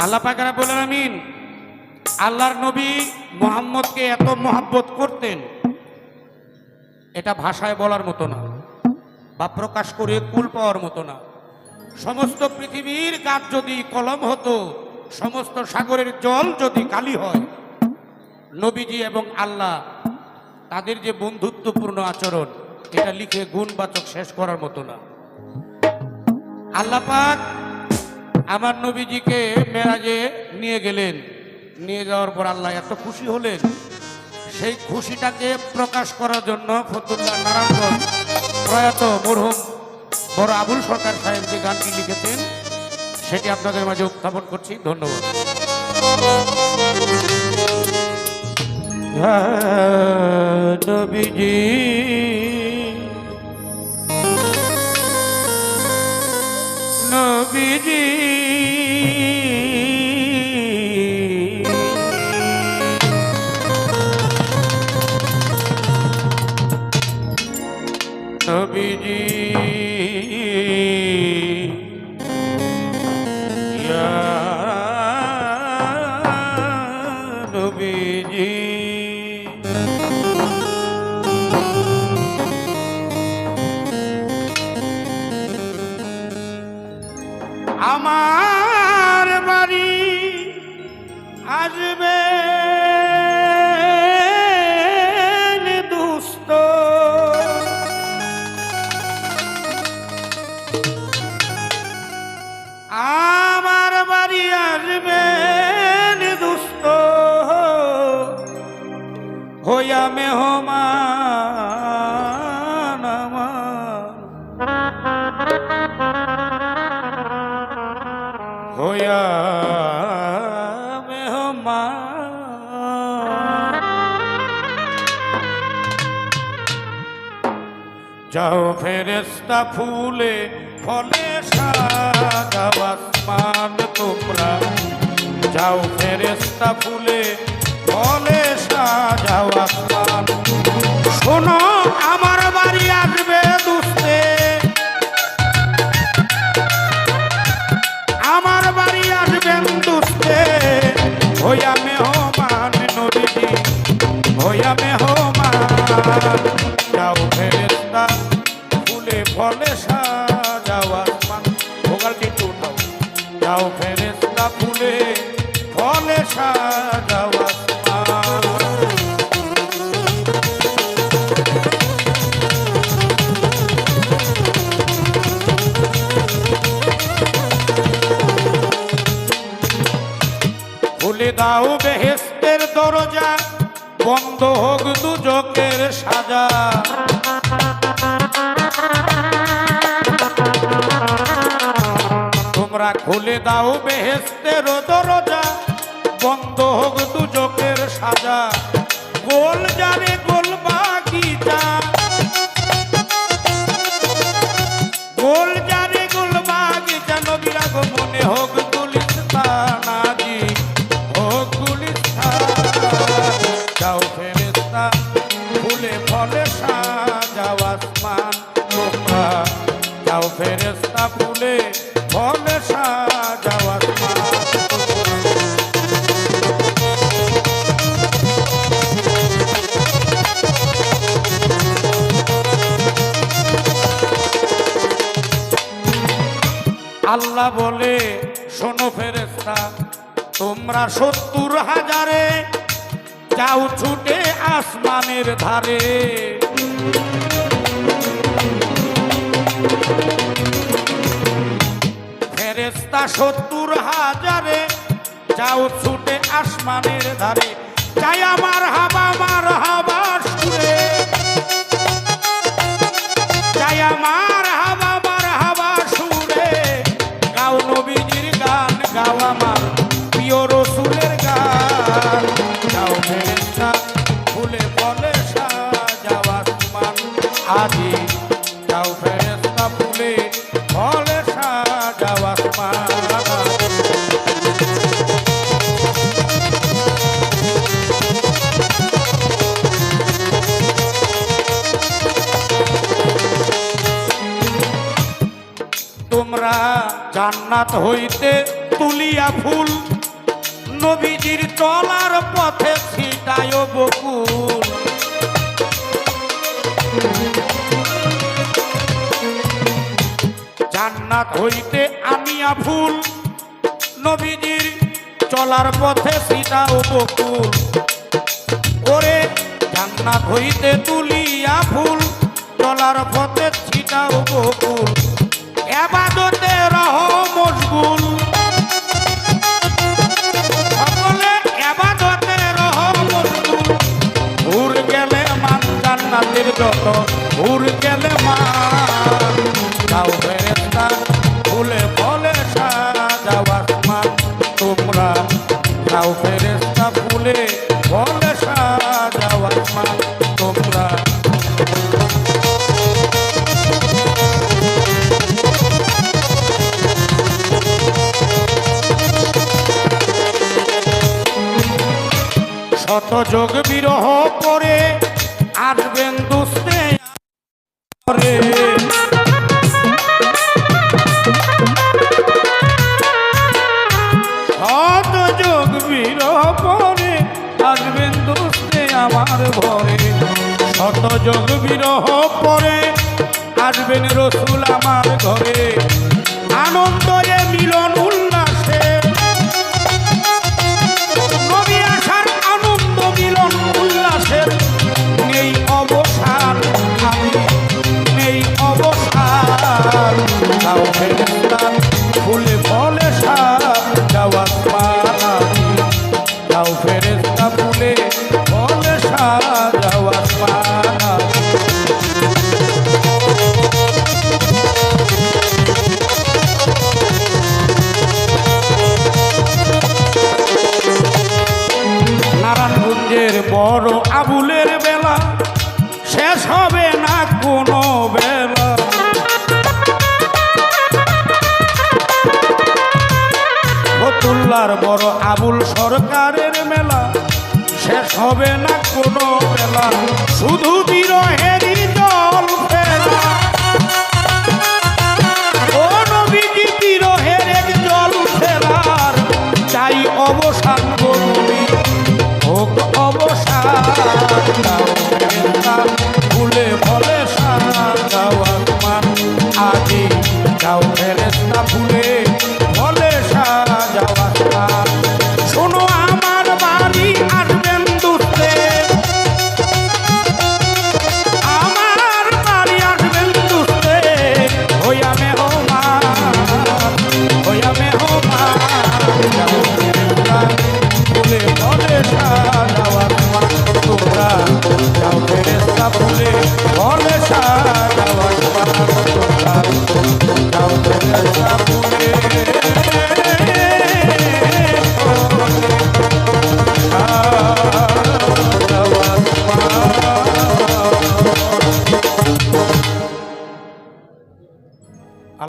আল্লাহ পাক রব্বুল আলামিন আল্লাহর নবী মুহাম্মদকে এত মহব্বত করতেন, এটা ভাষায় বলার মতো না বা প্রকাশ করে কুল পাওয়ার মতো না। সমস্ত পৃথিবীর কাজ যদি কলম হতো, সমস্ত সাগরের জল যদি কালি হয়, নবীজি এবং আল্লাহ তাদের যে বন্ধুত্বপূর্ণ আচরণ, এটা লিখে গুণবাচক শেষ করার মতো না। আল্লাহ পাক আমার নবীজিকে মেরাজে নিয়ে গেলেন, নিয়ে যাওয়ার পর আল্লাহ এত খুশি হলেন, সেই খুশিটাকে প্রকাশ করার জন্য ফতুল্লাহ নারায়ণগঞ্জ প্রয়াত মরহুম বড় আবুল সরকার সাহেব যে গানটি লিখেছেন, সেটি আপনাদের মাঝে উত্থাপন করছি। ধন্যবাদ। নবীজি নবীজি নবীজি ইয়া নবীজি আমার বাড়ি আসবে দুস্থ, আমার বাড়ি আসবে দুস্থ হইয়া মেহমান আমার, হইয়া মেহমান। যাও ফেরেশতা ফুলে ফলে সাজাও আসমান তোমরা, যাও ফেরেশতা ফুলে ফলে সাজাও আসমান। শোনো আমার বাড়ি আসবে দুস্তে, আমার বাড়ি আসবেন দুস্তে হইয়া মেহমান নবীজি, হইয়া মেহমান। যাও ফেরেশতা ফুলে ফলে সাজাও আসমান, ভোগালটি একটু উঠাও। যাও ফেরেশতা ফুলে ফলে সাজাও আসমান। খুলে দাও বেহেশতের দরজা, বন্ধ হোক দুজকের সাজা। তোমরা খুলে দাও বেহেশতের দরজা, বন্ধ হোক দুজকের সাজা। গোল জারে গোল বাগিচা, গোল জারে গোল বাগিচা, নবীর আগমনে হোক গুলিস্তান আজি, হোক গুলিস্তান। যাও ফেরেশতা ফুলে ফলে সাজাও আসমান তোমরা, যাও ফেরেশতা ফুলে ফলে সাজাও আসমান। আল্লাহ বলে শোনো ফেরেশতা, তোমরা ৭০,০০০ যাও ছুটে আসমানের ধারে। ফেরেশতা ৭০,০০০ যাও ছুটে আসমানের ধারে। চাই আমার হাবা সুরে, চাই আমার হাবা সুরে। গাও নবীজির গান, গাও আমার প্রিয় রসুলের গান। যাও ফেরেশতা ফুলে ফলে সাজাও আসমান আজি, যাও ফেরেশতা ফুলে ফলে সাজাও আসমান। জান্নাত হইতে তুলিয়া ফুল নবীজির চলার পথে ছিটায় বকুল। জান্নাত হইতে আনিয়া ফুল নবীজির চলার পথে ছিটাও বকুল। ওরে জান্নাত হইতে তুলিয়া ফুল চলার পথে ছিটাও বকুল। এবাদতে রহ মশগুল, সকলে এবাদতে রহ মশগুল। ভুর গেলে মান জান্নাতের যত ভুর গেলে মান যাও ফেরেশতা ফুলে ফলে সাজাও আসমান তোমরা যাও ফেরেশতা ফুলে ফলে সাজাও আসমান তোমরা। শত যোগ বিরহ করে আসবেন দুস্তে করে। শত যোগ বিরহ পরে আসবেন দুস্তে আমার ঘরে। শত যোগ বিরহ পরে আসবেন রসুল আমার ঘরে। আনন্দে মিলন উল্লাসে নবী আসার আনন্দ মিলন উল্লাসের নেই অবসান আমি নেই অবসান। যাও ফেরেশতা ফুলে ফলে সাজাও আসমান যাও ফেরেশতা ফুলে ফলে সাজাও আসমান। নারায়ণগঞ্জের বড় আবুলের বেলা শেষ হবে না কোনো বেলা। ফতুল্লার বড় আবুল সরকারের মেলা শেষ হবে না কোনো বেলা। শুধু বিরহেরই জল ফেলা ও নবীজি বিরহের এক জল ফেলার চাই অবসান